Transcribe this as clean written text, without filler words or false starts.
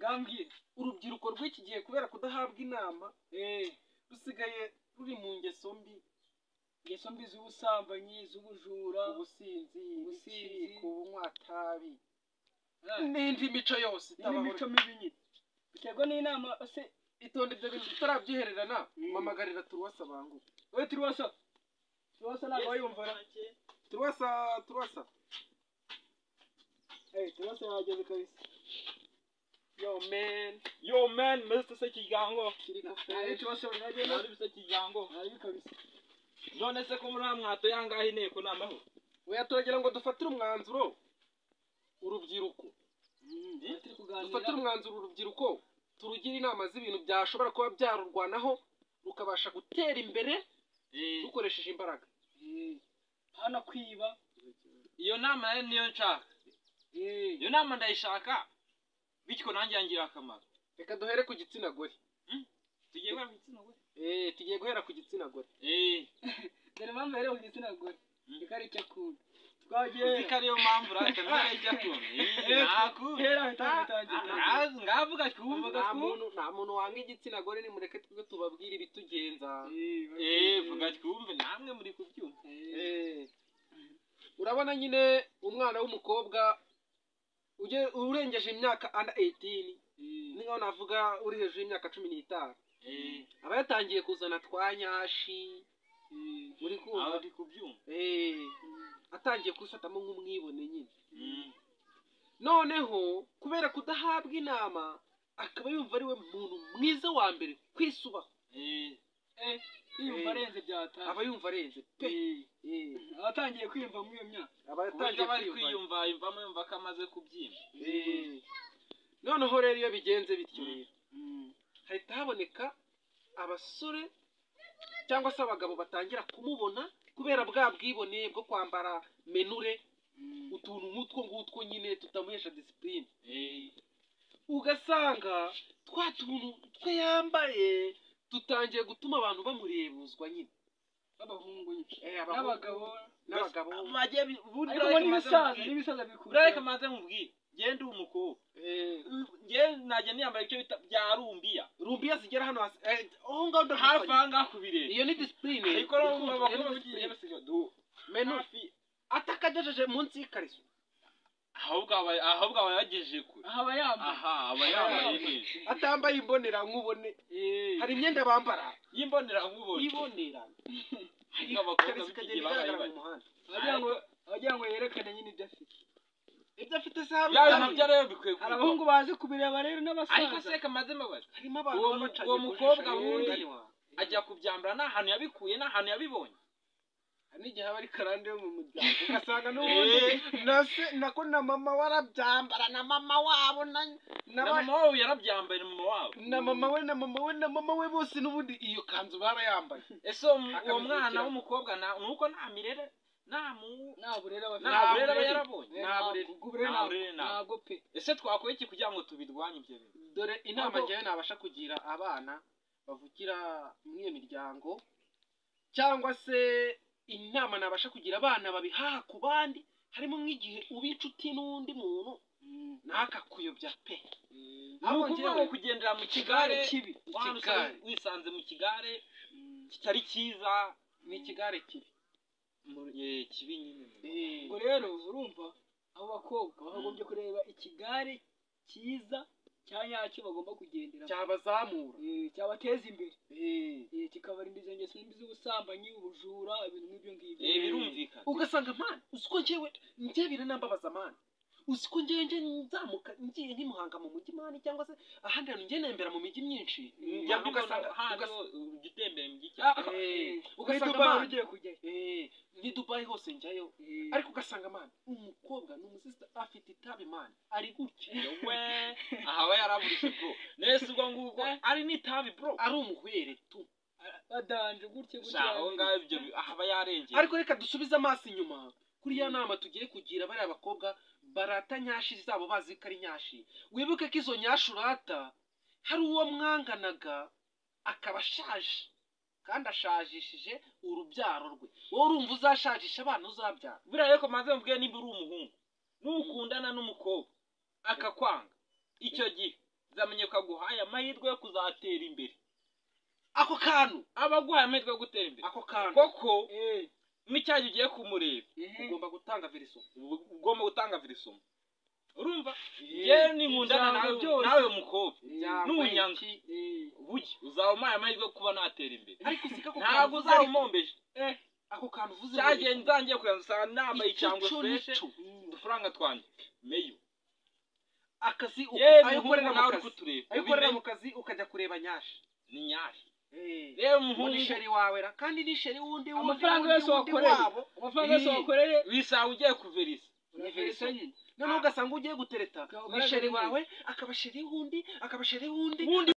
ngambwiye urubyiruko rw'iki gihe kubera kudahabwa inama rusigaye ruri mu ngeso mbi z'ubusambanyi z'ubujura ubusinzi kunywa tabi n'indi mico yose n'imico mibi nyine biterwa n'inama se itonde ibyo bintu tutarabyihererana mamagarira turuwasa banguka wowe turuwasa ntabwo wayumva turuwasa turuwasa yageze kabisa yo man mr sekijyango turuwasa uragenda ari sekijyango ari kabisa none se ko muri amwato yangahe inteko namaho oya turagira ngo dufatire umwanzuro urubyiruko dufatire umwanzuro urubyiruko turugira inama z'ibintu byashobora kuba byarurwanaho rukabasha gutera imbere dukoresheje imbaraga hano kwiba iyo nama niyo nshaka iyo nama ndayishaka bityo nanjye yangira akamaro reka duhere ku gitsina gore tugiye guhera ku gitsina gore tugiye guhera ku gitsina gore dore mpamvu rero ku gitsina gore reka ari icyo akunda ko ariyo mpamvu reka ntabwo ijya akunda ngavuga twumva nta muntu wanga igitsina gore nimureke twebwe tubabwire ibitugenza vuga twumve namwe muri kubyumva urabona nyine umwana w'umukobwa urengeje imyaka under 18 niho navuga uri hejuru y'imyaka 15 aba yatangiye kuzana twanyashi muri kumva ari kubyumva atangiye kwifatamo nk'umwibone nyine noneho kubera kudahabwa inama akaba yumva ari we muntu mwiza wa mbere kwisubaho yumva arenze byataye aba yumva arenze pe abatangiye kwiyumva muri iyo myaka abatangiye kwiyumva yumvamo yumva ko amaze kubyimba noneho rero iyo bigenze bityo rero hahita haboneka abasore cyangwa se abagabo batangira kumubona kubera bwa bwibone bwo kwambara menure utuntu nk'utwo ngutwo nyine tutamuhesha disipurine ugasanga twa tuntu twe yambaye tutangiye gutuma abantu bamurebuzwa nyine b'abahungu n'abagabo n'ibisaza bikuru reka maze nkubwire genda umukobwa najya niyambara icyo bita bya rumbiya zigera hano hasi aho ngaho hafi aha ngaha ku birenge iyo ni disipurine ariko abakobwa bagiye basiga menure atakagejeje munsi y'ikariso ahubwo aba yagejeje kure aba yambaye neza atambaye imbonera nkubone hari imyenda bambara y'imbonera nkubone ariko abakobwa b'igihe bagaragara mu muhanda abagira ngo yerekane nyine ibyo afite se hamwe nabyo rero bikwiye hari abahungu bazi kubireba rero n'abasaza ariko se kamaze mabaza harimo abantu uwo mukobwa wundi ajya kubyambara nta hantu yabikuye nta hantu yabibonye n'igihe aba ari karande yo mu muryango ugasanga n'ubundi nako na mama warabyambara na mama wabo na mama wabo yarabyambaye na mama we bose n'ubundi iyo kanzu barayambaye ese uwo mwana w'umukobwa nuko nta mirere nta burere aba yarabonye ntabwo pe ese twakora iki kugira ngo tubirwanye ibyo bintu dore inama njyewe nabasha kugira abana bavukira muri iyo miryango cyangwa se inama nabasha kugira abana babihaha ku bandi harimo nk'igihe uba inshuti n'undi muntu ntakakuyobya pe ni ukuvuga ngo kugendera mu kigare kibi wisanze mu kigare kitari cyiza ni ikigare kibi kibi nyine ubwo rero urumva abo bakobwa bakagombye kureba ikigare cyiza cya nyacyo bagomba kugendera cyabazamura cyabateza imbere kikabarinda izo ngeso mbi z'ubusambanyi ubujura ibintu nk'ibyo ngibyo birumvikana ugasanga mani uziko njye biranambabaza mani uziko njye nzamuka ngiye nk'imuhanga mu mujyi mani cyangwa se ahandi hantu njye nembera mu mijyi myinshi ugasanga ugitembera mu mijyi ugasanga mani ugiye kujyayo ni Dubai hose njyayo ariko ugasanga mani umukobwa ni umusista afite itabi mani ari gutya aha aba yaraburishe bro nese ubwo ngubwo ari n'itabi bro ari umuhwere tu badanje gutya aho ngaho ibyo aba yarengeye ariko reka dusubize amaso inyuma kuri ya nama tugiye kugira bari abakobwa barata nyashi zabo bazi ko ari nyashi wibuke ko izo nyashi urata hari uwo mwanganaga akaba ashaje kandi ashajishije urubyaro rwe wowe urumva uzashajisha abana uzabyara buriya rero maze mvuge niba uri umuhungu n'ukundana n'umukobwa akakwanga icyo gihe zamenye ko aguhaye amahirwe yo kuzatera imbere. ako kantu Abaguhaye amahirwe yo gutera imbere. ako kantu Koko n'icyaje ugiye kumureba ugomba gutanga veriso. ugomba gutanga verisomo. Urumva? Je ninkundana nawe mukobwa. N'unyanza. Bugi uzaba umaye amahirwe yo kuba natera imbere. ariko usika ko Ntabwo uzabumombeje. ako kantu uvuze Cyagiye nzangiye kuyanza nambaye cyangwa fresh. Udufaranga twanje. Meyo. akazi ayo ukorera nawe uri kutureba. ayo ukorera mu kazi ukajya kureba nyashi. Ni nyashi. rero umuhungu sheri wawe ra kandi ni sheri wundi amafaranga yose wakoreye amafaranga yose wakoreye wisaha ugiye kuverisa. ni verisa nyine noneho ugasanga ugiye gutereta ni sheri wawe akaba sheri wundi